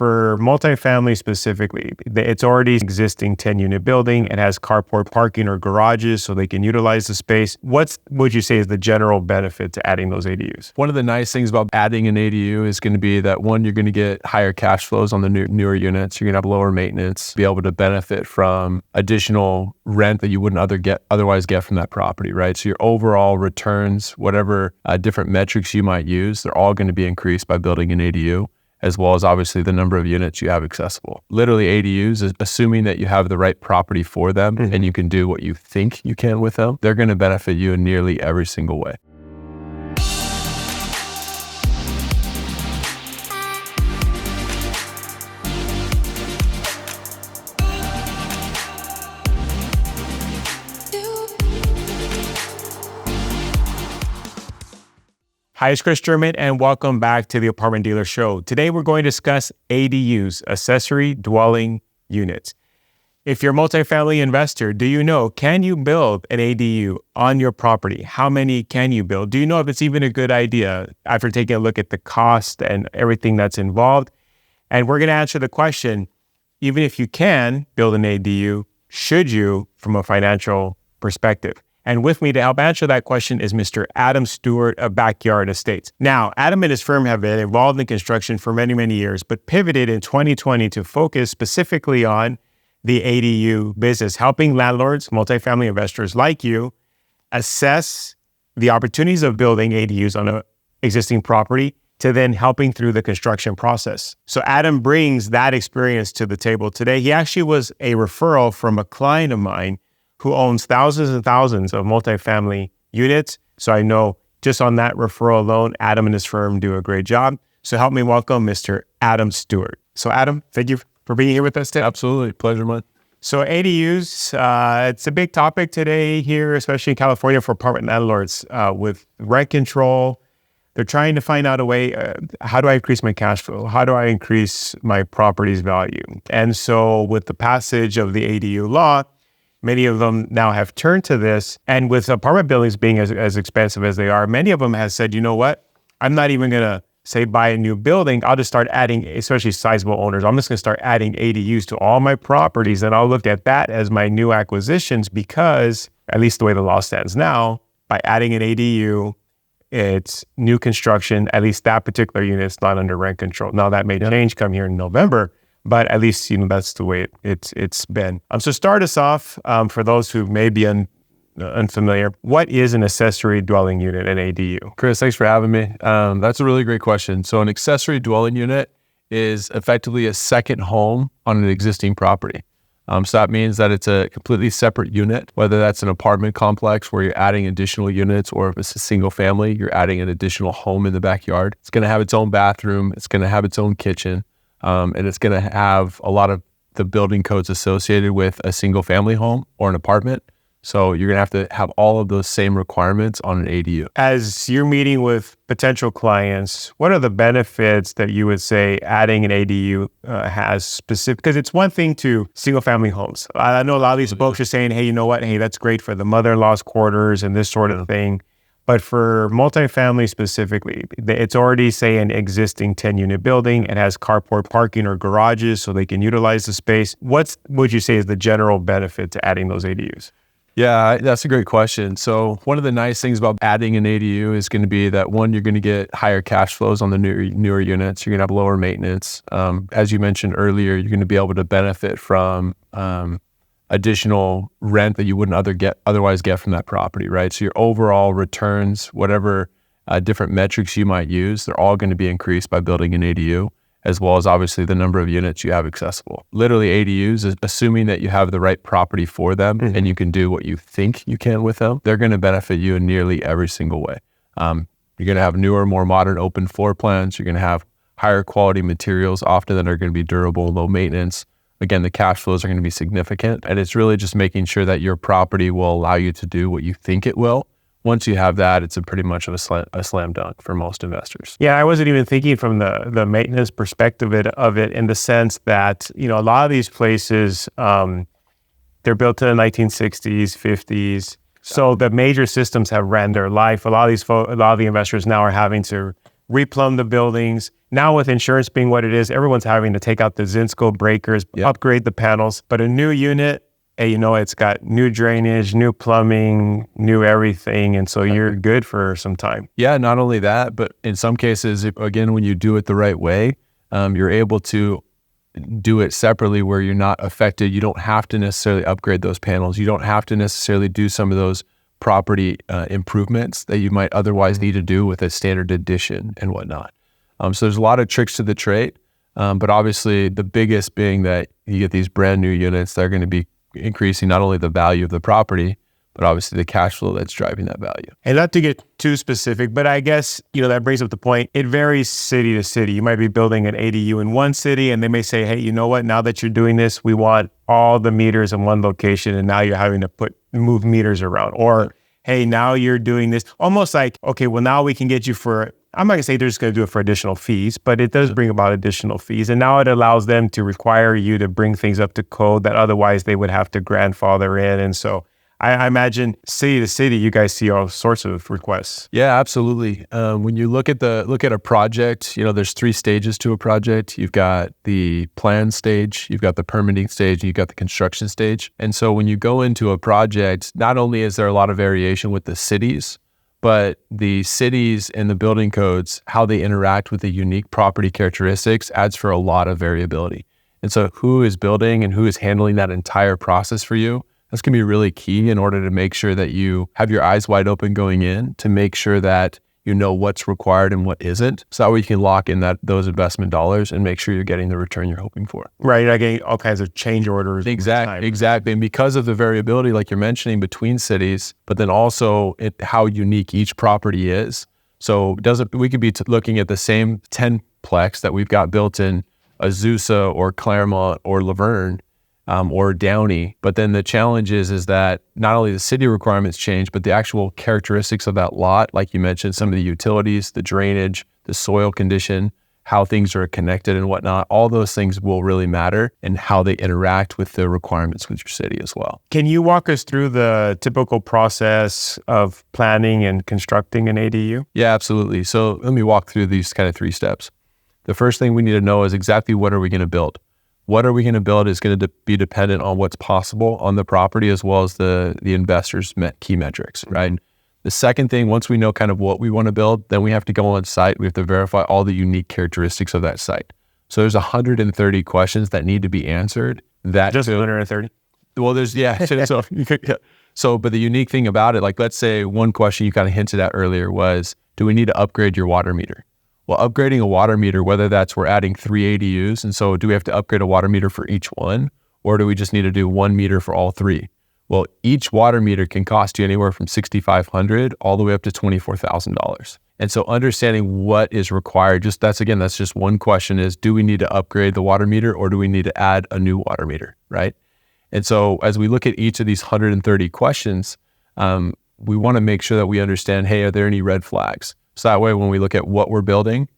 for multifamily specifically, it's already existing 10-unit building. It has carport parking or garages so they can utilize the space. What would you say is the general benefit to adding those ADUs? One of the nice things about adding an ADU is going to be that, one, you're going to get higher cash flows on the newer units. You're going to have lower maintenance, be able to benefit from additional rent that you wouldn't otherwise get from that property, right? So your overall returns, whatever different metrics you might use, they're all going to be increased by building an ADU, as well as obviously the number of units you have accessible. Literally ADUs, assuming that you have the right property for them and you can do what you think you can with them, they're going to benefit you in nearly every single way. Hi, it's Kris German, and welcome back to the Apartment Dealer Show. Today, we're going to discuss ADUs, accessory dwelling units. If you're a multifamily investor, do you know, can you build an ADU on your property? How many can you build? Do you know if it's even a good idea after taking a look at the cost and everything that's involved? And we're going to answer the question, even if you can build an ADU, should you from a financial perspective? And with me to help answer that question is Mr. Adam Stewart of Backyard Estates. Now, Adam and his firm have been involved in construction for many, many years, but pivoted in 2020 to focus specifically on the ADU business, helping landlords, multifamily investors like you, assess the opportunities of building ADUs on an existing property to then helping through the construction process. So Adam brings that experience to the table today. He actually was a referral from a client of mine who owns thousands and thousands of multifamily units. So I know just on that referral alone, Adam and his firm do a great job. So help me welcome Mr. Adam Stewart. So Adam, thank you for being here with us today. Absolutely. Pleasure, man. So ADUs, it's a big topic today here, especially in California for apartment landlords with rent control. They're trying to find out a way, how do I increase my cash flow? How do I increase my property's value? And so with the passage of the ADU law, many of them now have turned to this. And with apartment buildings being as expensive as they are, many of them have said, you know what? I'm not even going to say buy a new building. I'll just start adding, especially sizable owners. I'm just going to start adding ADUs to all my properties. And I'll look at that as my new acquisitions because, at least the way the law stands now, by adding an ADU, it's new construction. At least that particular unit is not under rent control. Now that may change come here in November. But at least, that's the way it's been. So start us off, for those who may be unfamiliar, what is an accessory dwelling unit, an ADU? Kris, thanks for having me. That's a really great question. So an accessory dwelling unit is effectively a second home on an existing property. So that means that it's a completely separate unit, whether that's an apartment complex where you're adding additional units, or if it's a single family, you're adding an additional home in the backyard. It's going to have its own bathroom. It's going to have its own kitchen. And it's going to have a lot of the building codes associated with a single family home or an apartment. So you're going to have all of those same requirements on an ADU. As you're meeting with potential clients, what are the benefits that you would say adding an ADU has specific? Because it's one thing to single family homes. I know a lot of these folks are saying, hey, you know what? Hey, that's great for the mother-in-law's quarters and this sort of thing. But for multifamily specifically, it's already, say, an existing 10-unit building. It has carport parking or garages so they can utilize the space. What would you say is the general benefit to adding those ADUs? Yeah, that's a great question. So one of the nice things about adding an ADU is going to be that, one, you're going to get higher cash flows on the newer units. You're going to have lower maintenance. As you mentioned earlier, you're going to be able to benefit from additional rent that you wouldn't otherwise get from that property, right? So your overall returns, whatever different metrics you might use, they're all going to be increased by building an ADU, as well as obviously the number of units you have accessible. Literally ADUs, assuming that you have the right property for them and you can do what you think you can with them, they're going to benefit you in nearly every single way. You're going to have newer, more modern open floor plans. You're going to have higher quality materials, often that are going to be durable, low maintenance. Again, the cash flows are going to be significant, and it's really just making sure that your property will allow you to do what you think it will. Once you have that, it's pretty much of a slam dunk for most investors. Yeah, I wasn't even thinking from the maintenance perspective of it in the sense that, a lot of these places, they're built in the 1960s, 50s. So the major systems have ran their life. A lot of the investors now are having to replumb the buildings. Now with insurance being what it is, everyone's having to take out the Zinsco breakers, upgrade the panels. But a new unit, hey, it's got new drainage, new plumbing, new everything. And so you're good for some time. Yeah, not only that, but in some cases, again, when you do it the right way, you're able to do it separately where you're not affected. You don't have to necessarily upgrade those panels. You don't have to necessarily do some of those property improvements that you might otherwise need to do with a standard addition and whatnot. So there's a lot of tricks to the trade, but obviously the biggest being that you get these brand new units that are going to be increasing not only the value of the property, but obviously the cash flow that's driving that value. And not to get too specific, but I guess, that brings up the point. It varies city to city. You might be building an ADU in one city and they may say, hey, you know what? Now that you're doing this, we want all the meters in one location. And now you're having to move meters around. Or, hey, now you're doing this almost like, okay, well, now we can get you for, I'm not gonna say they're just gonna do it for additional fees, but it does bring about additional fees. And now it allows them to require you to bring things up to code that otherwise they would have to grandfather in. And so I imagine city to city, you guys see all sorts of requests. Yeah, absolutely. When you look at a project, there's 3 stages to a project. You've got the plan stage, you've got the permitting stage, and you've got the construction stage. And so when you go into a project, not only is there a lot of variation with the cities, but the cities and the building codes, how they interact with the unique property characteristics adds for a lot of variability. And so who is building and who is handling that entire process for you, that's going to be really key in order to make sure that you have your eyes wide open going in to make sure that you know what's required and what isn't. So that way you can lock in those investment dollars and make sure you're getting the return you're hoping for. Right. You're getting all kinds of change orders. Exactly. And because of the variability, like you're mentioning between cities, but then also how unique each property is. So we could be looking at the same 10-plex that we've got built in Azusa or Claremont or Laverne, or Downey. But then the challenge is that not only the city requirements change, but the actual characteristics of that lot, like you mentioned, some of the utilities, the drainage, the soil condition, how things are connected and whatnot, all those things will really matter and how they interact with the requirements with your city as well. Can you walk us through the typical process of planning and constructing an ADU? Yeah, absolutely. So let me walk through these kind of 3 steps. The first thing we need to know is exactly what are we going to build. What are we going to build is going to be dependent on what's possible on the property as well as the investor's key metrics, right? The second thing, once we know kind of what we want to build, then we have to go on site. We have to verify all the unique characteristics of that site. So there's 130 questions that need to be answered. Just 130? Well, but the unique thing about it, like let's say one question you kind of hinted at earlier was, do we need to upgrade your water meter? Well, upgrading a water meter, whether that's we're adding 3 ADUs, and so do we have to upgrade a water meter for each one, or do we just need to do 1 meter for all 3? Well, each water meter can cost you anywhere from $6,500 all the way up to $24,000. And so understanding what is required, that's just one question is, do we need to upgrade the water meter or do we need to add a new water meter, right? And so as we look at each of these 130 questions, we want to make sure that we understand, hey, are there any red flags? So that way, when we look at what we're building,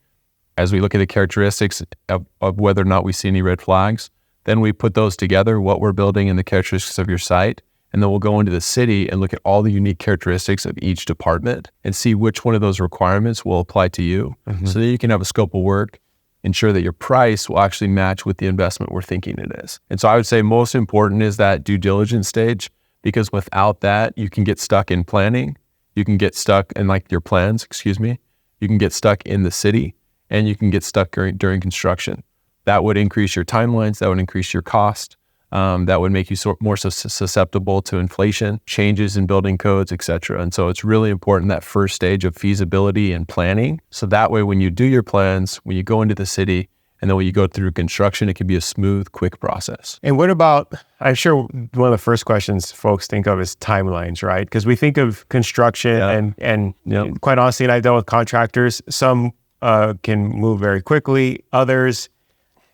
as we look at the characteristics of whether or not we see any red flags, then we put those together, what we're building and the characteristics of your site, and then we'll go into the city and look at all the unique characteristics of each department and see which one of those requirements will apply to you. Mm-hmm. So that you can have a scope of work, ensure that your price will actually match with the investment we're thinking it is. And so I would say most important is that due diligence stage, because without that, you can get stuck in planning. You can get stuck in your plans, you can get stuck in the city, and you can get stuck during construction. That would increase your timelines, that would increase your cost, that would make you more susceptible to inflation, changes in building codes, et cetera. And so it's really important that first stage of feasibility and planning. So that way, when you do your plans, when you go into the city, and then when you go through construction, it can be a smooth, quick process. And what about, I'm sure one of the first questions folks think of is timelines, right? Because we think of construction and quite honestly, and I've dealt with contractors, some can move very quickly. Others,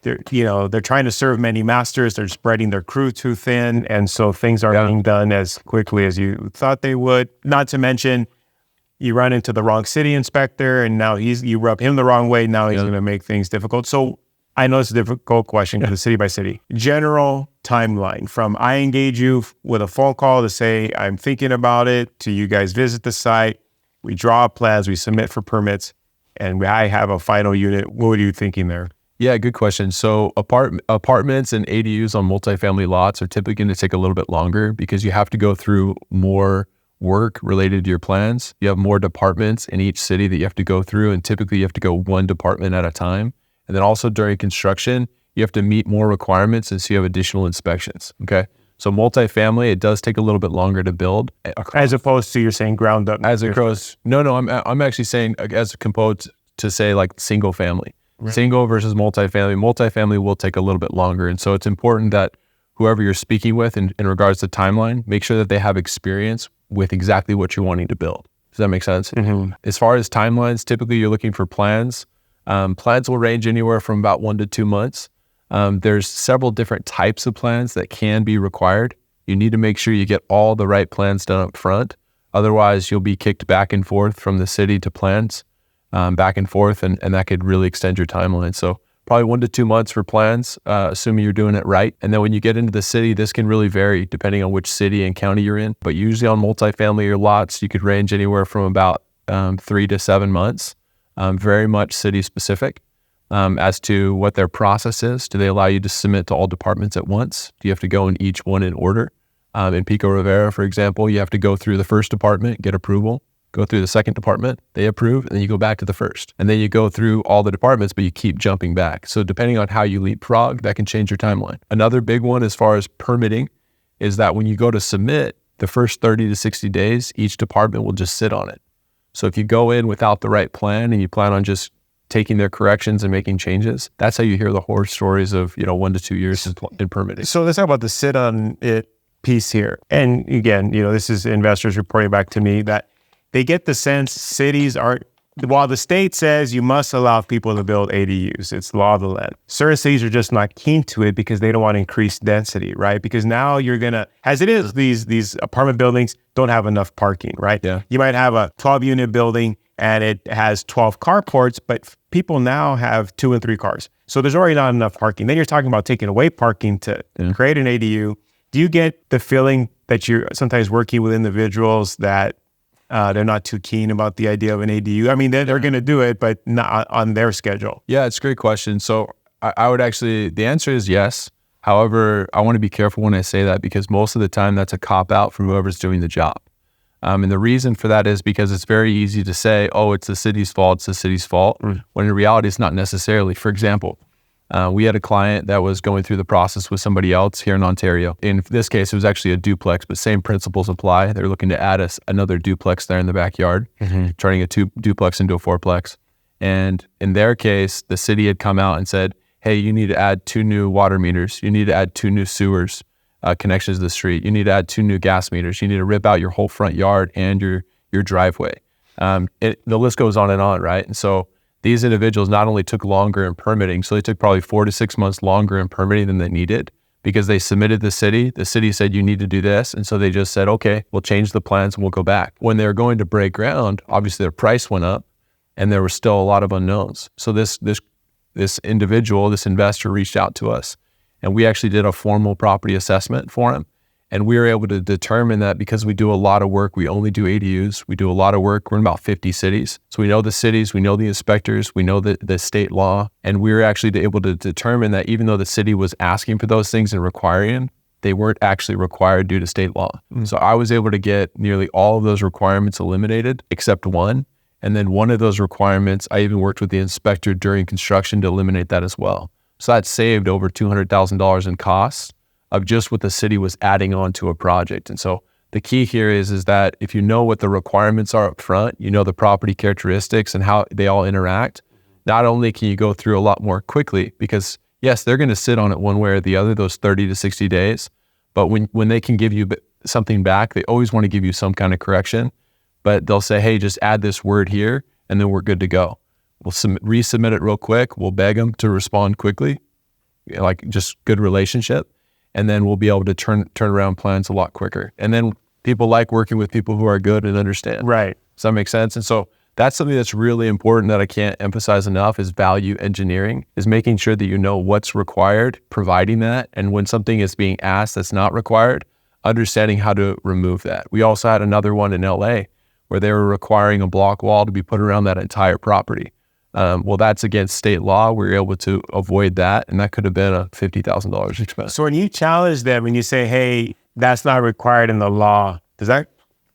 they're trying to serve many masters. They're spreading their crew too thin. And so things aren't being done as quickly as you thought they would. Not to mention, you run into the wrong city inspector and now you rub him the wrong way. Now he's going to make things difficult. So I know it's a difficult question because it's city by city. General timeline from I engage you with a phone call to say, I'm thinking about it, to you guys visit the site. We draw up plans, we submit for permits. and I have a final unit. What are you thinking there? Yeah, good question. So apartments and ADUs on multifamily lots are typically going to take a little bit longer because you have to go through more work related to your plans. You have more departments in each city that you have to go through, and typically you have to go one department at a time. And then also during construction, you have to meet more requirements, and so you have additional inspections. Okay. So multifamily, it does take a little bit longer to build. As opposed to you're saying ground up. As opposed, no, I'm actually saying as opposed to say like single family. Right. Single versus multifamily. Multifamily will take a little bit longer. And so it's important that whoever you're speaking with in regards to timeline, make sure that they have experience with exactly what you're wanting to build. Does that make sense? Mm-hmm. As far as timelines, typically you're looking for plans. Plans will range anywhere from about 1 to 2 months. There's several different types of plans that can be required. You need to make sure you get all the right plans done up front. Otherwise, you'll be kicked back and forth from the city to plans. Back and forth, and that could really extend your timeline. So probably 1 to 2 months for plans, assuming you're doing it right. And then when you get into the city, this can really vary depending on which city and county you're in. But usually on multifamily or lots, you could range anywhere from about 3 to 7 months, very much city specific as to what their process is. Do they allow you to submit to all departments at once? Do you have to go in each one in order? In Pico Rivera, for example, you have to go through the first department, get approval. Go through the second department, they approve, and then you go back to the first. And then you go through all the departments, but you keep jumping back. So depending on how you leapfrog, that can change your timeline. Another big one as far as permitting is that when you go to submit, the first 30 to 60 days, each department will just sit on it. So if you go in without the right plan and you plan on just taking their corrections and making changes, that's how you hear the horror stories of 1 to 2 years in permitting. So let's talk about the sit on it piece here. And again, this is investors reporting back to me that they get the sense cities aren't, while the state says you must allow people to build ADUs, it's law of the land. Certain cities are just not keen to it because they don't want to increase density, right? Because now you're going to, as it is, these apartment buildings don't have enough parking, right? Yeah. You might have a 12-unit building and it has 12 carports, but people now have 2 and 3 cars. So there's already not enough parking. Then you're talking about taking away parking to create an ADU. Do you get the feeling that you're sometimes working with individuals that they're not too keen about the idea of an ADU? I mean, they're going to do it, but not on their schedule. Yeah, it's a great question. So I would actually, the answer is yes. However, I want to be careful when I say that because most of the time that's a cop-out from whoever's doing the job. And the reason for that is because it's very easy to say, oh, it's the city's fault, when in reality it's not necessarily. For example, we had a client that was going through the process with somebody else here in Ontario. In this case, it was actually a duplex, but same principles apply. They're looking to add another duplex there in the backyard, turning a duplex into a fourplex. And in their case, the city had come out and said, hey, you need to add 2 new water meters. You need to add 2 new sewers connections to the street. You need to add 2 new gas meters. You need to rip out your whole front yard and your driveway. The list goes on and on, right? And so these individuals not only took longer in permitting, so they took probably 4 to 6 months longer in permitting than they needed because they submitted the city said, you need to do this. And so they just said, okay, we'll change the plans and we'll go back. When they were going to break ground, obviously their price went up and there was still a lot of unknowns. So this individual, this investor reached out to us and we actually did a formal property assessment for him. And we were able to determine that because we do a lot of work, we only do ADUs, we do a lot of work, we're in about 50 cities. So we know the cities, we know the inspectors, we know the state law. And we were actually able to determine that even though the city was asking for those things and requiring them, they weren't actually required due to state law. So I was able to get nearly all of those requirements eliminated except one. And then one of those requirements, I even worked with the inspector during construction to eliminate that as well. So that saved over $200,000 in costs of just what the city was adding on to a project. And so the key here is that if you know what the requirements are up front, you know the property characteristics and how they all interact, not only can you go through a lot more quickly because yes, they're going to sit on it one way or the other, those 30 to 60 days, but when they can give you something back, they always want to give you some kind of correction, but they'll say, hey, just add this word here and then we're good to go. We'll resubmit it real quick. We'll beg them to respond quickly, like just good relationship. And then we'll be able to turn around plans a lot quicker. And then people like working with people who are good and understand. Right. Does that make sense? And so that's something that's really important that I can't emphasize enough is value engineering, is making sure that you know what's required, providing that. And when something is being asked that's not required, understanding how to remove that. We also had another one in LA where they were requiring a block wall to be put around that entire property. Well, that's against state law. We were able to avoid that, and that could have been a $50,000 expense. So when you challenge them and you say, hey, that's not required in the law, does that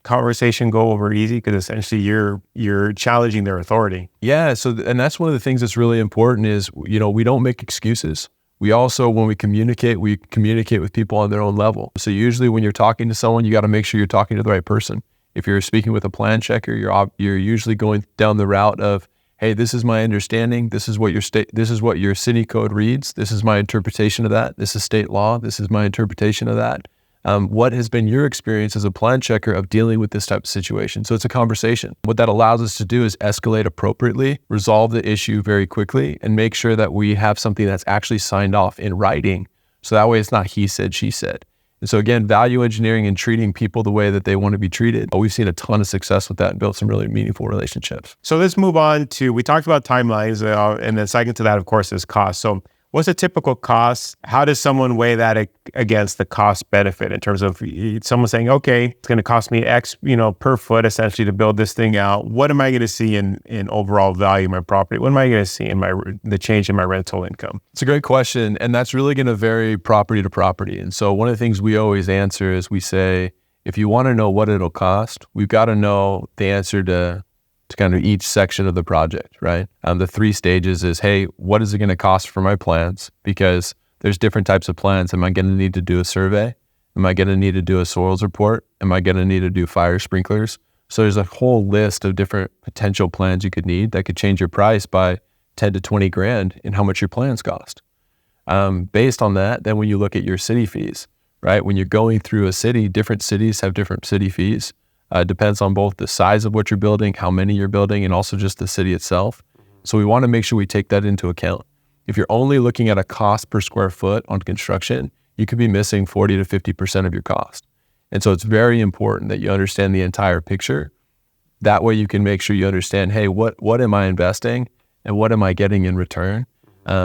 conversation go over easy? Because essentially you're challenging their authority. Yeah. So, and that's one of the things that's really important is, we don't make excuses. We also, when we communicate with people on their own level. So usually when you're talking to someone, you got to make sure you're talking to the right person. If you're speaking with a plan checker, you're usually going down the route of, hey, this is my understanding. This is what your city code reads. This is my interpretation of that. This is state law. This is my interpretation of that. What has been your experience as a plan checker of dealing with this type of situation? So it's a conversation. What that allows us to do is escalate appropriately, resolve the issue very quickly, and make sure that we have something that's actually signed off in writing. So that way it's not he said, she said. And so again, value engineering and treating people the way that they want to be treated. We've seen a ton of success with that and built some really meaningful relationships. So let's move on to, we talked about timelines, and then second to that, of course, is cost. So what's a typical cost? How does someone weigh that against the cost benefit in terms of someone saying, okay, it's going to cost me X, per foot essentially to build this thing out. What am I going to see in overall value of my property? What am I going to see in the change in my rental income? It's a great question. And that's really going to vary property to property. And so one of the things we always answer is we say, if you want to know what it'll cost, we've got to know the answer to kind of each section of the project, right? The 3 stages is, hey, what is it going to cost for my plans? Because there's different types of plans. Am I going to need to do a survey? Am I going to need to do a soils report? Am I going to need to do fire sprinklers? So there's a whole list of different potential plans you could need that could change your price by 10 to 20 grand in how much your plans cost. Based on that, then when you look at your city fees, right? When you're going through a city, different cities have different city fees. Depends on both the size of what you're building, how many you're building, and also just the city itself. So we want to make sure we take that into account. If you're only looking at a cost per square foot on construction, you could be missing 40 to 50% of your cost. And so it's very important that you understand the entire picture. That way you can make sure you understand, hey, what am I investing and what am I getting in return?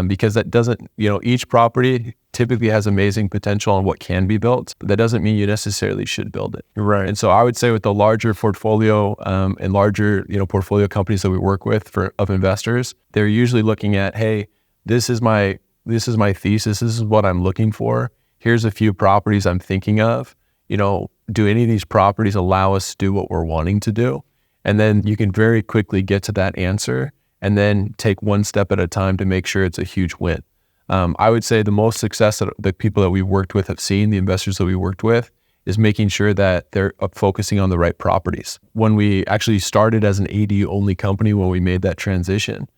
Because that doesn't, each property typically has amazing potential on what can be built, but that doesn't mean you necessarily should build it. Right. And so I would say with the larger portfolio and larger, portfolio companies that we work with of investors, they're usually looking at, hey, this is my thesis. This is what I'm looking for. Here's a few properties I'm thinking of. Do any of these properties allow us to do what we're wanting to do? And then you can very quickly get to that answer and then take one step at a time to make sure it's a huge win. I would say the most success that the people that we've worked with have seen, the investors that we worked with, is making sure that they're focusing on the right properties. When we actually started as an ADU-only company, when we made that transition,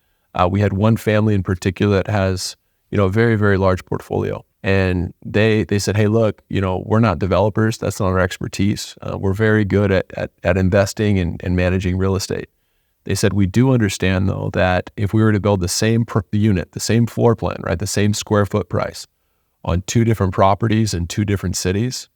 we had one family in particular that has, a very, very large portfolio. And they said, hey, look, we're not developers. That's not our expertise. We're very good at investing and managing real estate. They said, we do understand, though, that if we were to build the same unit, the same floor plan, right, the same square foot price on 2 different properties in 2 different cities,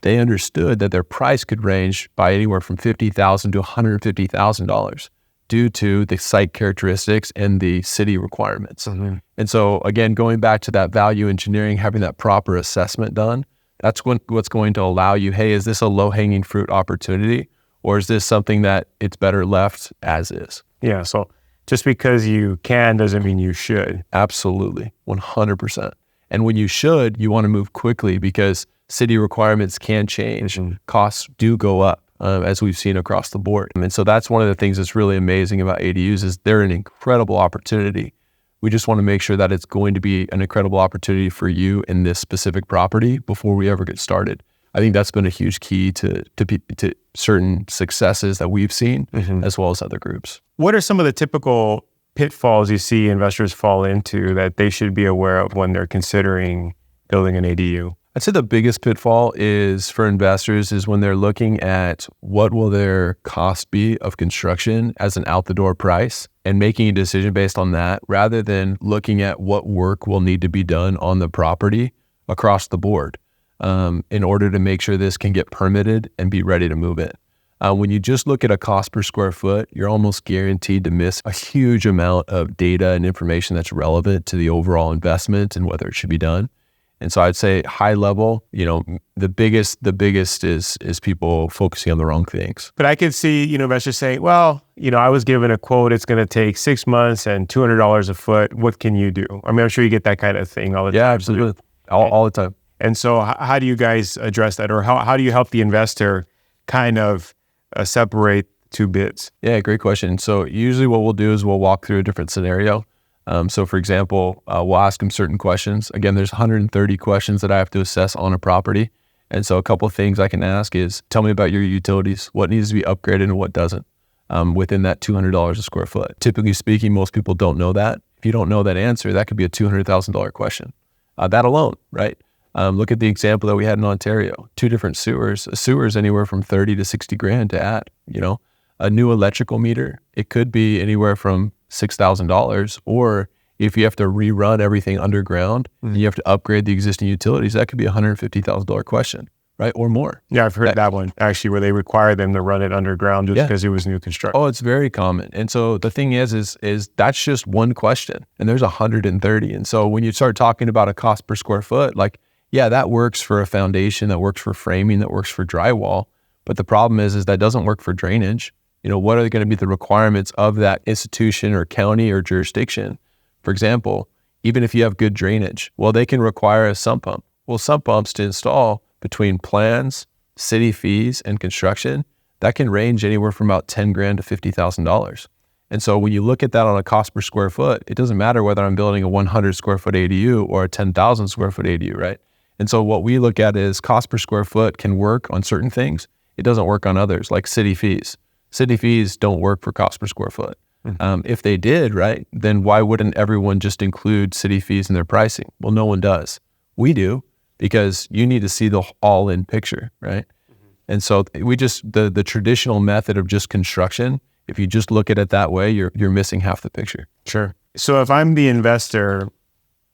they understood that their price could range by anywhere from $50,000 to $150,000 due to the site characteristics and the city requirements. Mm-hmm. And so, again, going back to that value engineering, having that proper assessment done, that's what's going to allow you, hey, is this a low-hanging fruit opportunity? Or is this something that it's better left as is? Yeah, so just because you can doesn't mean you should. Absolutely, 100%. And when you should, you want to move quickly because city requirements can change. Mm-hmm. Costs do go up, as we've seen across the board. And so that's one of the things that's really amazing about ADUs is they're an incredible opportunity. We just want to make sure that it's going to be an incredible opportunity for you in this specific property before we ever get started. I think that's been a huge key to certain successes that we've seen, mm-hmm. as well as other groups. What are some of the typical pitfalls you see investors fall into that they should be aware of when they're considering building an ADU? I'd say the biggest pitfall is for investors is when they're looking at what will their cost be of construction as an out-the-door price and making a decision based on that rather than looking at what work will need to be done on the property across the board. In order to make sure this can get permitted and be ready to move in. When you just look at a cost per square foot, you're almost guaranteed to miss a huge amount of data and information that's relevant to the overall investment and whether it should be done. And so I'd say high level, the biggest is people focusing on the wrong things. But I could see, investors saying, well, I was given a quote, it's going to take 6 months and $200 a foot. What can you do? I mean, I'm sure you get that kind of thing all the time. Yeah, absolutely. All the time. And so how do you guys address that? Or how do you help the investor kind of separate two bids? Yeah, great question. So usually what we'll do is we'll walk through a different scenario. So for example, we'll ask them certain questions. Again, there's 130 questions that I have to assess on a property. And so a couple of things I can ask is, tell me about your utilities, what needs to be upgraded and what doesn't within that $200 a square foot. Typically speaking, most people don't know that. If you don't know that answer, that could be a $200,000 question. That alone, right? Look at the example that we had in Ontario, 2 different sewers. A sewer is anywhere from 30 to 60 grand to add, a new electrical meter. It could be anywhere from $6,000, or if you have to rerun everything underground and you have to upgrade the existing utilities, that could be a $150,000 question, right? Or more. Yeah, I've heard that one actually, where they require them to run it underground just because it was new construction. Oh, it's very common. And so the thing is that's just one question, and there's 130. And so when you start talking about a cost per square foot, that works for a foundation, that works for framing, that works for drywall. But the problem is that doesn't work for drainage. What are going to be the requirements of that institution or county or jurisdiction? For example, even if you have good drainage, well, they can require a sump pump. Well, sump pumps to install between plans, city fees, and construction, that can range anywhere from about 10 grand to $50,000. And so when you look at that on a cost per square foot, it doesn't matter whether I'm building a 100 square foot ADU or a 10,000 square foot ADU, right? And so what we look at is cost per square foot can work on certain things. It doesn't work on others, like city fees. City fees don't work for cost per square foot. If they did, right, then why wouldn't everyone just include city fees in their pricing? Well, no one does. We do, because you need to see the all-in picture, right? And so we just, the traditional method of just construction, if you just look at it that way, you're missing half the picture. Sure. So if I'm the investor,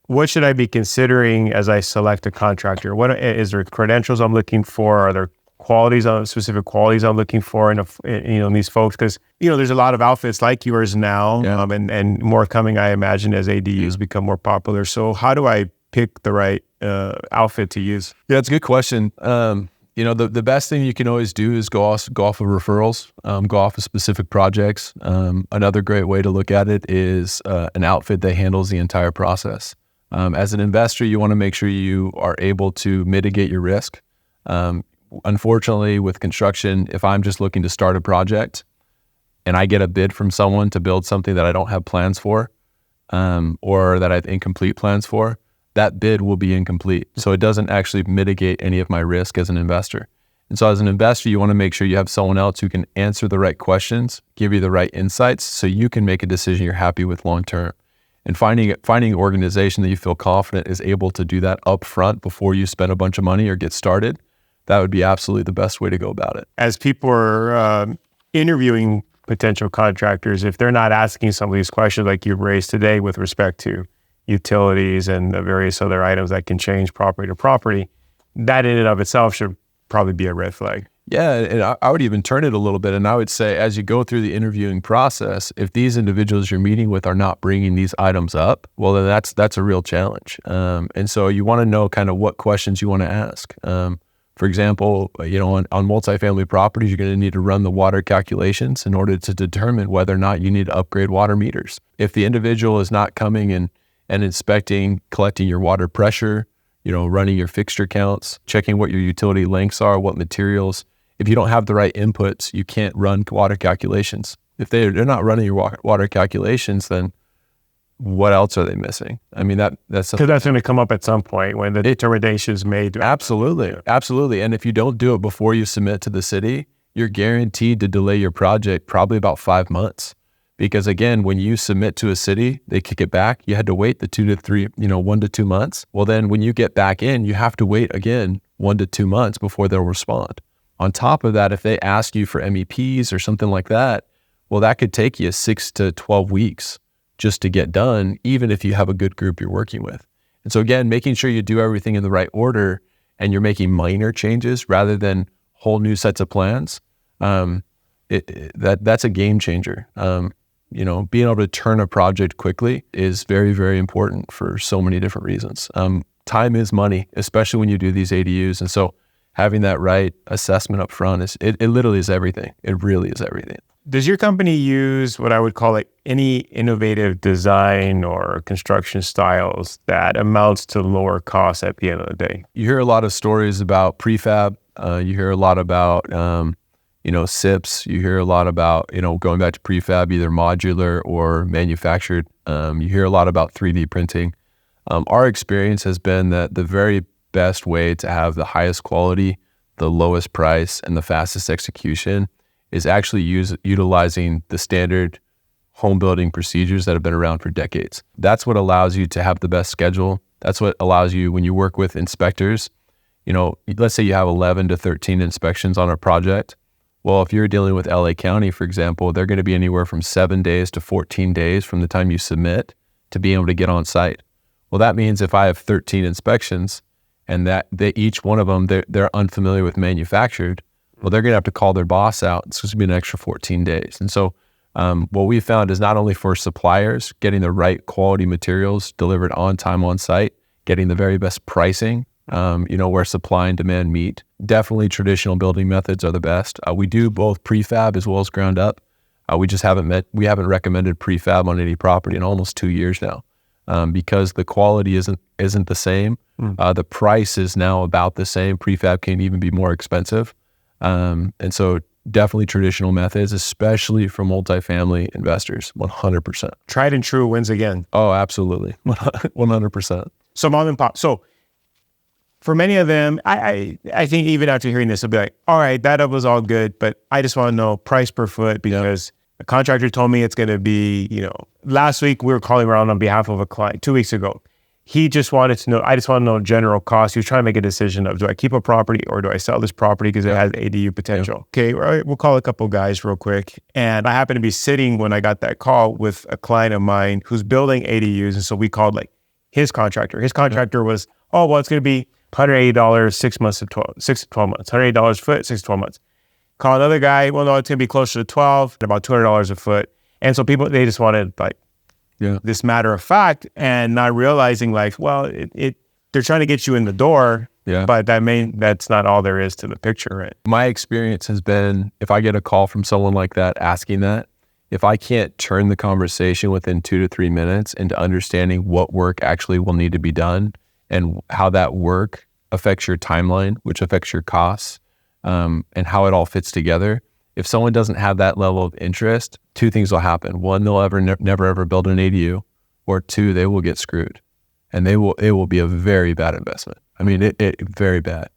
what should I be considering as I select a contractor? What is there credentials I'm looking for? Are there specific qualities I'm looking for in these folks? Because, there's a lot of outfits like yours now, and more coming, I imagine, as ADUs become more popular. So how do I pick the right outfit to use? Yeah, it's a good question. The best thing you can always do is go off of referrals, go off of specific projects. Another great way to look at it is an outfit that handles the entire process. As an investor, you want to make sure you are able to mitigate your risk. Unfortunately, with construction, if I'm just looking to start a project and I get a bid from someone to build something that I don't have plans for, or that I have incomplete plans for, that bid will be incomplete. So it doesn't actually mitigate any of my risk as an investor. And so as an investor, you want to make sure you have someone else who can answer the right questions, give you the right insights, so you can make a decision you're happy with long term. And finding an organization that you feel confident is able to do that up front before you spend a bunch of money or get started, that would be absolutely the best way to go about it. As people are interviewing potential contractors, if they're not asking some of these questions like you've raised today with respect to utilities and the various other items that can change property to property, that in and of itself should probably be a red flag. Yeah, and I would even turn it a little bit, and I would say as you go through the interviewing process, if these individuals you're meeting with are not bringing these items up, well, then that's a real challenge. And so you want to know kind of what questions you want to ask. For example, on multifamily properties, you're going to need to run the water calculations in order to determine whether or not you need to upgrade water meters. If the individual is not coming and inspecting, collecting your water pressure, running your fixture counts, checking what your utility lengths are, what materials, if you don't have the right inputs, you can't run water calculations. If they're not running your water calculations, then what else are they missing? I mean, that's because that's going to come up at some point when the determination is made. Absolutely. And if you don't do it before you submit to the city, you're guaranteed to delay your project probably about 5 months. Because again, when you submit to a city, they kick it back. You had to wait the 1 to 2 months. Well, then when you get back in, you have to wait again 1 to 2 months before they'll respond. On top of that, if they ask you for MEPs or something like that, well, that could take you 6 to 12 weeks just to get done, even if you have a good group you're working with. And so again, making sure you do everything in the right order and you're making minor changes rather than whole new sets of plans, that's a game changer. Being able to turn a project quickly is very, very important for so many different reasons. time is money, especially when you do these ADUs. And so having that right assessment up front it literally is everything. It really is everything. Does your company use what I would call like any innovative design or construction styles that amounts to lower costs at the end of the day? You hear a lot of stories about prefab. You hear a lot about, SIPs. You hear a lot about, going back to prefab, either modular or manufactured. You hear a lot about 3D printing. Our experience has been that the very best way to have the highest quality, the lowest price, and the fastest execution is actually utilizing the standard home building procedures that have been around for decades. That's what allows you to have the best schedule. That's what allows you, when you work with inspectors, let's say you have 11 to 13 inspections on a project. Well, if you're dealing with LA County, for example, they're going to be anywhere from 7 days to 14 days from the time you submit to be able to get on site. Well, that means if I have 13 inspections and that each one of them, they're unfamiliar with manufactured, well, they're going to have to call their boss out. It's going to be an extra 14 days. And so what we found is not only for suppliers, getting the right quality materials delivered on time, on site, getting the very best pricing, where supply and demand meet. Definitely traditional building methods are the best. We do both prefab as well as ground up. We haven't recommended prefab on any property in almost 2 years now because the quality isn't the same. The price is now about the same. Prefab can even be more expensive. And so definitely traditional methods, especially for multifamily investors, 100%. Tried and true wins again. Oh, absolutely. 100%. So mom and pop. So for many of them, I think even after hearing this, they'll be like, all right, that was all good, but I just want to know price per foot because a contractor told me it's going to be, last week we were calling around on behalf of a client 2 weeks ago. He just wanted to know, I just want to know general cost. He was trying to make a decision of, do I keep a property or do I sell this property because it has ADU potential? Okay, right, we'll call a couple guys real quick. And I happened to be sitting when I got that call with a client of mine who's building ADUs. And so we called like his contractor. His contractor was, it's going to be $180, 6 months to 6 to 12 months, $180 a foot, 6 to 12 months. Call another guy, well, no, it's going to be closer to 12, about $200 a foot. And so people, they just wanted like, this matter of fact, and not realizing like, well, they're trying to get you in the door, but that's not all there is to the picture, right? My experience has been, if I get a call from someone like that asking that, if I can't turn the conversation within 2 to 3 minutes into understanding what work actually will need to be done and how that work affects your timeline, which affects your costs, and how it all fits together. If someone doesn't have that level of interest, 2 things will happen. 1, they'll never ever build an ADU, or 2, they will get screwed, and it will be a very bad investment. I mean, it very bad.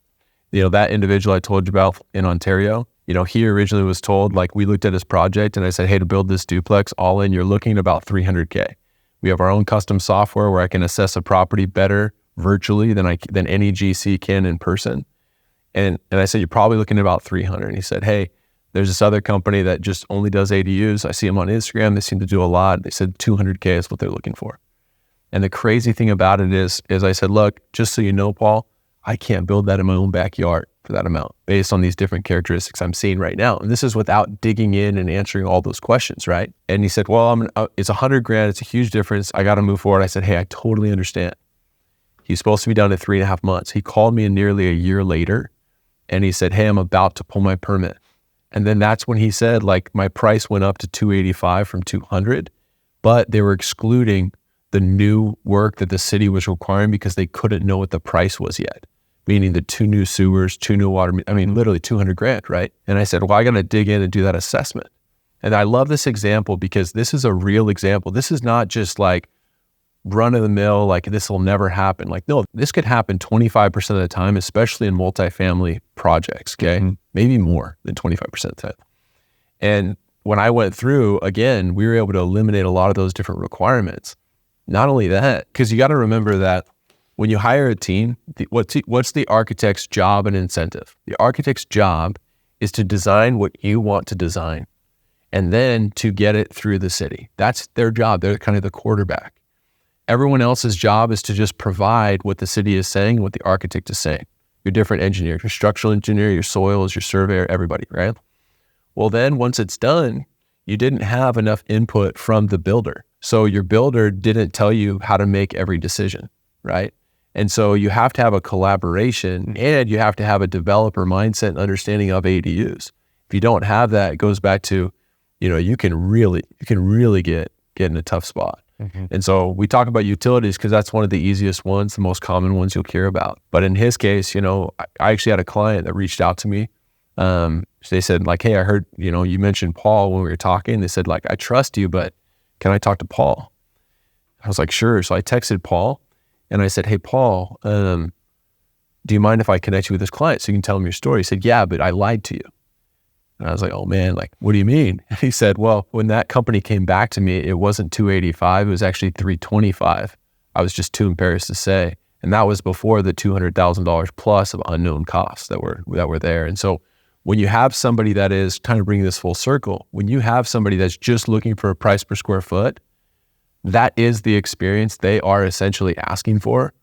That individual I told you about in Ontario, he originally was told, like, we looked at his project and I said, hey, to build this duplex all in, you're looking at about $300K. We have our own custom software where I can assess a property better virtually than any GC can in person. And I said, you're probably looking at about 300. And he said, hey, there's this other company that just only does ADUs. I see them on Instagram. They seem to do a lot. They said 200K is what they're looking for. And the crazy thing about it is I said, look, just so you know, Paul, I can't build that in my own backyard for that amount based on these different characteristics I'm seeing right now. And this is without digging in and answering all those questions, right? And he said, well, it's $100,000. It's a huge difference. I got to move forward. I said, hey, I totally understand. He's supposed to be done in 3.5 months. He called me nearly a year later and he said, hey, I'm about to pull my permit. And then that's when he said, like, my price went up to $285 from $200, but they were excluding the new work that the city was requiring because they couldn't know what the price was yet, meaning the 2 new sewers, 2 new water, literally $200,000, right? And I said, well, I got to dig in and do that assessment. And I love this example because this is a real example. This is not just like run of the mill, like this will never happen. Like, no, this could happen 25% of the time, especially in multifamily projects, okay? Maybe more than 25% of the time. And when I went through, again, we were able to eliminate a lot of those different requirements. Not only that, because you got to remember that when you hire a team, what's the architect's job and incentive? The architect's job is to design what you want to design and then to get it through the city. That's their job. They're kind of the quarterback. Everyone else's job is to just provide what the city is saying, what the architect is saying. Your different engineers, your structural engineer, your soils, your surveyor, everybody, right? Well, then once it's done, you didn't have enough input from the builder. So your builder didn't tell you how to make every decision, right? And so you have to have a collaboration and you have to have a developer mindset and understanding of ADUs. If you don't have that, it goes back to, you can really get in a tough spot. And so we talk about utilities because that's one of the easiest ones, the most common ones you'll hear about. But in his case, I actually had a client that reached out to me. They said like, hey, I heard, you mentioned Paul when we were talking. They said like, I trust you, but can I talk to Paul? I was like, sure. So I texted Paul and I said, hey, Paul, do you mind if I connect you with this client so you can tell him your story? He said, yeah, but I lied to you. And I was like, oh man, like, what do you mean? And he said, well, when that company came back to me, it wasn't 285, it was actually 325. I was just too embarrassed to say. And that was before the $200,000 plus of unknown costs that were there. And so when you have somebody that is kind of bringing this full circle, when you have somebody that's just looking for a price per square foot, that is the experience they are essentially asking for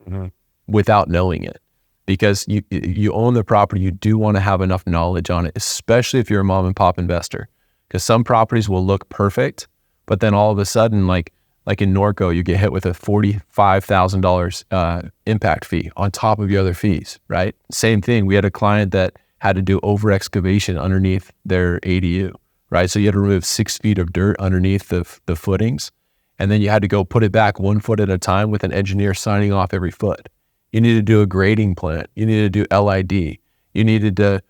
without knowing it. Because you own the property, you do want to have enough knowledge on it, especially if you're a mom and pop investor. Because some properties will look perfect, but then all of a sudden, like in Norco, you get hit with a $45,000 impact fee on top of your other fees, right? Same thing. We had a client that had to do over excavation underneath their ADU, right? So you had to remove 6 feet of dirt underneath the footings, and then you had to go put it back 1 foot at a time with an engineer signing off every foot. You needed to do a grading plan. You needed to do LID. We needed to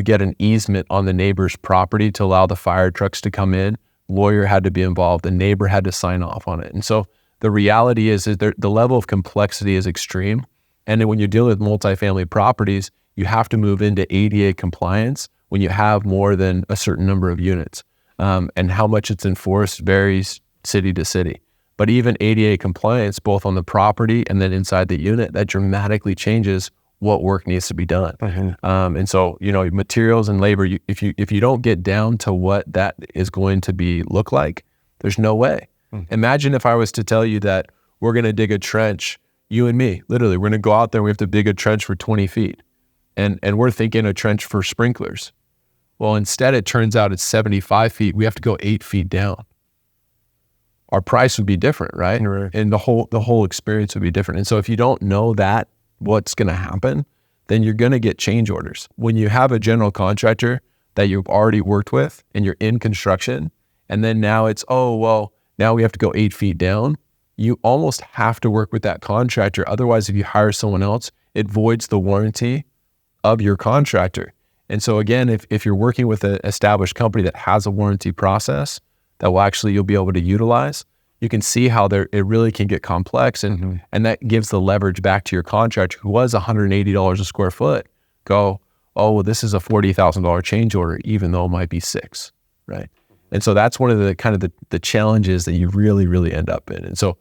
get an easement on the neighbor's property to allow the fire trucks to come in. Lawyer had to be involved. The neighbor had to sign off on it. And so the reality is the level of complexity is extreme. And then when you're dealing with multifamily properties, you have to move into ADA compliance when you have more than a certain number of units. And how much it's enforced varies city to city. But even ADA compliance, both on the property and then inside the unit, that dramatically changes what work needs to be done. And so, materials and labor, if you don't get down to what that is going to look like, there's no way. Imagine if I was to tell you that we're going to dig a trench, you and me, literally, we're going to go out there and we have to dig a trench for 20 feet. And we're thinking a trench for sprinklers. Well, instead, it turns out it's 75 feet. We have to go 8 feet down. Our price would be different, right? And the whole experience would be different. And so if you don't know that, what's going to happen, then you're going to get change orders. When you have a general contractor that you've already worked with and you're in construction, and then now it's, now we have to go 8 feet down, you almost have to work with that contractor. Otherwise, if you hire someone else, it voids the warranty of your contractor. And so again, if you're working with an established company that has a warranty process, that you'll be able to utilize, you can see how it really can get complex. And that gives the leverage back to your contractor who was $180 a square foot. This is a $40,000 change order, even though it might be $6,000, right? And so that's one of the kind of the challenges that you really, really end up in. And so,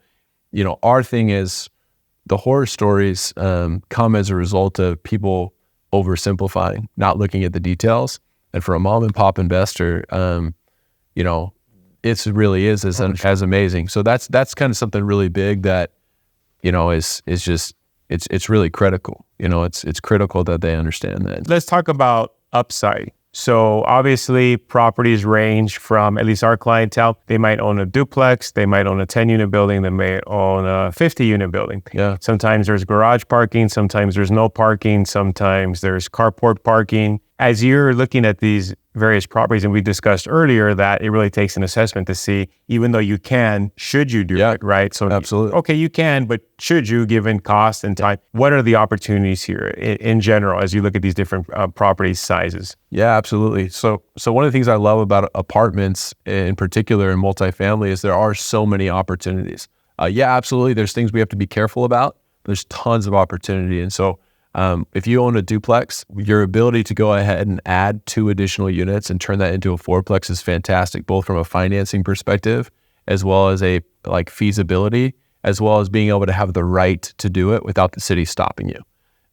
our thing is the horror stories come as a result of people oversimplifying, not looking at the details. And for a mom and pop investor, it really is as amazing. So that's kind of something really big that, is just, it's really critical. It's critical that they understand that. Let's talk about upside. So obviously properties range from, at least our clientele, they might own a duplex, they might own a 10-unit building, they may own a 50-unit building. Yeah. Sometimes there's garage parking, sometimes there's no parking, sometimes there's carport parking. As you're looking at these various properties, and we discussed earlier that it really takes an assessment to see, even though you can, should you do it, right? So absolutely. Okay, you can, but should you, given cost and time? What are the opportunities here in general as you look at these different property sizes? Yeah, absolutely. So one of the things I love about apartments in particular in multifamily is there are so many opportunities. Absolutely. There's things we have to be careful about. There's tons of opportunity. And so if you own a duplex, your ability to go ahead and add 2 additional units and turn that into a fourplex is fantastic, both from a financing perspective, as well as a feasibility, as well as being able to have the right to do it without the city stopping you.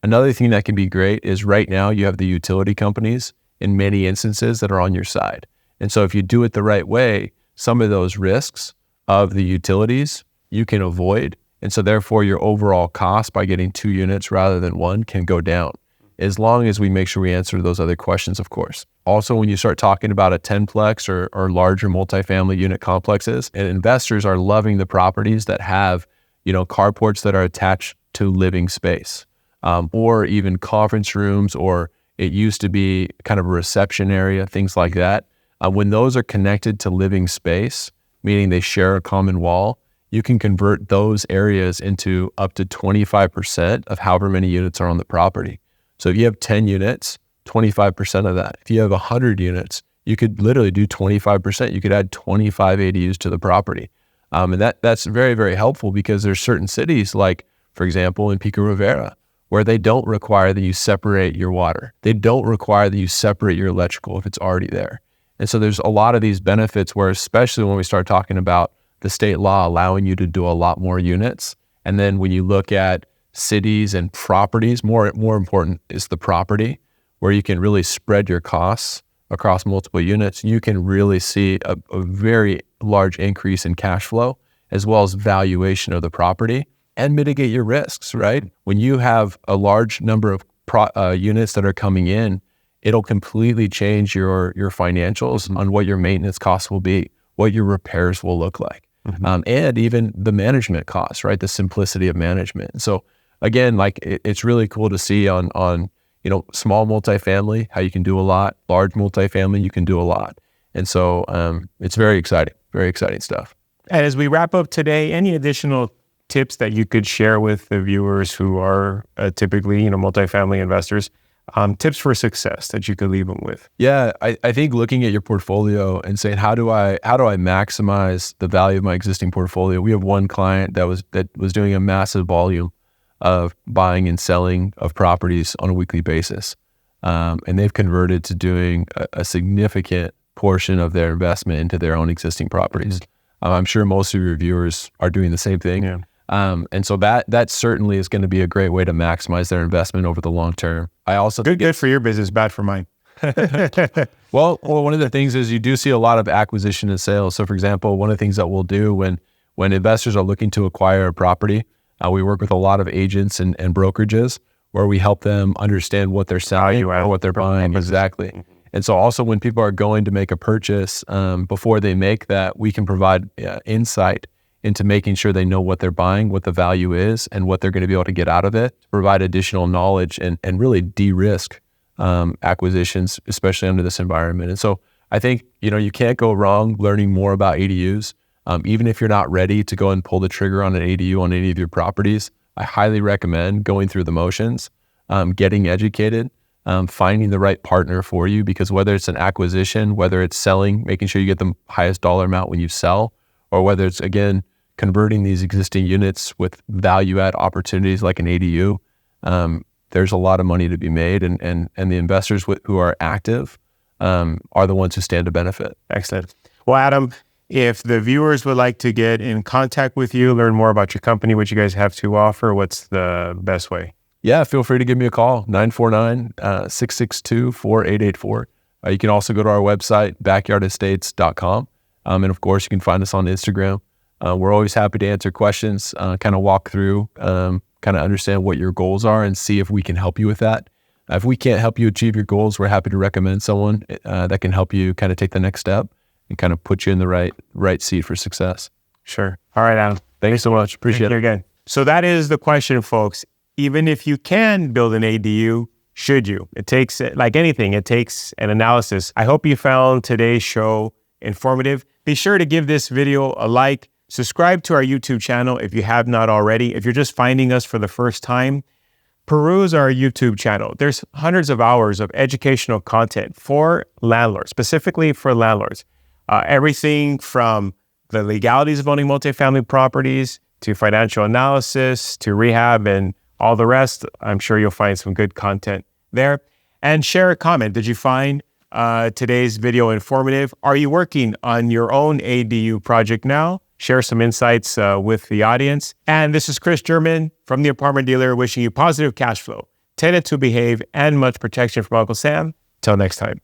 Another thing that can be great is right now you have the utility companies in many instances that are on your side. And so if you do it the right way, some of those risks of the utilities you can avoid. And so therefore your overall cost by getting 2 units rather than 1 can go down, as long as we make sure we answer those other questions, of course. Also, when you start talking about a 10-plex or larger multifamily unit complexes, and investors are loving the properties that have, carports that are attached to living space, or even conference rooms, or it used to be kind of a reception area, things like that. When those are connected to living space, meaning they share a common wall, you can convert those areas into up to 25% of however many units are on the property. So if you have 10 units, 25% of that. If you have 100 units, you could literally do 25%. You could add 25 ADUs to the property. And that's very, very helpful because there's certain cities, like, for example, in Pico Rivera, where they don't require that you separate your water. They don't require that you separate your electrical if it's already there. And so there's a lot of these benefits where, especially when we start talking about the state law allowing you to do a lot more units. And then when you look at cities and properties, more important is the property, where you can really spread your costs across multiple units. You can really see a very large increase in cash flow, as well as valuation of the property, and mitigate your risks, right? When you have a large number of units that are coming in, it'll completely change your financials on what your maintenance costs will be, what your repairs will look like, and even the management costs, right? The simplicity of management. So again, like it's really cool to see on small multifamily, how you can do a lot. Large multifamily, you can do a lot. And so it's very exciting stuff. And as we wrap up today, any additional tips that you could share with the viewers who are typically, multifamily investors, tips for success that you could leave them with? Yeah, I think looking at your portfolio and saying, how do I maximize the value of my existing portfolio? We have one client that was doing a massive volume of buying and selling of properties on a weekly basis. And they've converted to doing a significant portion of their investment into their own existing properties. I'm sure most of your viewers are doing the same thing. Yeah. And so that certainly is going to be a great way to maximize their investment over the long term. I also good for your business, bad for mine. Well, one of the things is you do see a lot of acquisition and sales. So for example, one of the things that we'll do when investors are looking to acquire a property, we work with a lot of agents and brokerages where we help them understand what they're selling or what they're buying. Exactly. And so also when people are going to make a purchase, before they make that, we can provide insight into making sure they know what they're buying, what the value is, and what they're going to be able to get out of it, to provide additional knowledge and really de-risk acquisitions, especially under this environment. And so I think, you can't go wrong learning more about ADUs. Even if you're not ready to go and pull the trigger on an ADU on any of your properties, I highly recommend going through the motions, getting educated, finding the right partner for you, because whether it's an acquisition, whether it's selling, making sure you get the highest dollar amount when you sell, or whether it's, again, converting these existing units with value add opportunities like an ADU, there's a lot of money to be made, and the investors who are active are the ones who stand to benefit. Excellent. Well, Adam, if the viewers would like to get in contact with you, learn more about your company, what you guys have to offer, what's the best way? Yeah, feel free to give me a call, 949-662-4884. You can also go to our website, backyardestates.com. And of course, you can find us on Instagram. We're always happy to answer questions, kind of walk through, kind of understand what your goals are and see if we can help you with that. If we can't help you achieve your goals, we're happy to recommend someone that can help you kind of take the next step and kind of put you in the right seat for success. Sure. All right, Adam. Thanks so much. Appreciate it. Again. So that is the question, folks. Even if you can build an ADU, should you? It takes, like anything, it takes an analysis. I hope you found today's show informative. Be sure to give this video a like, subscribe to our YouTube channel if you have not already. If you're just finding us for the first time, peruse our YouTube channel. There's hundreds of hours of educational content for landlords, specifically for landlords. Everything from the legalities of owning multifamily properties to financial analysis to rehab and all the rest. I'm sure you'll find some good content there. And share a comment. Did you find today's video informative? Are you working on your own ADU project now? Share some insights with the audience. And this is Kris German from The Apartment Dealer, wishing you positive cash flow, tenant to behave, and much protection from Uncle Sam. Till next time.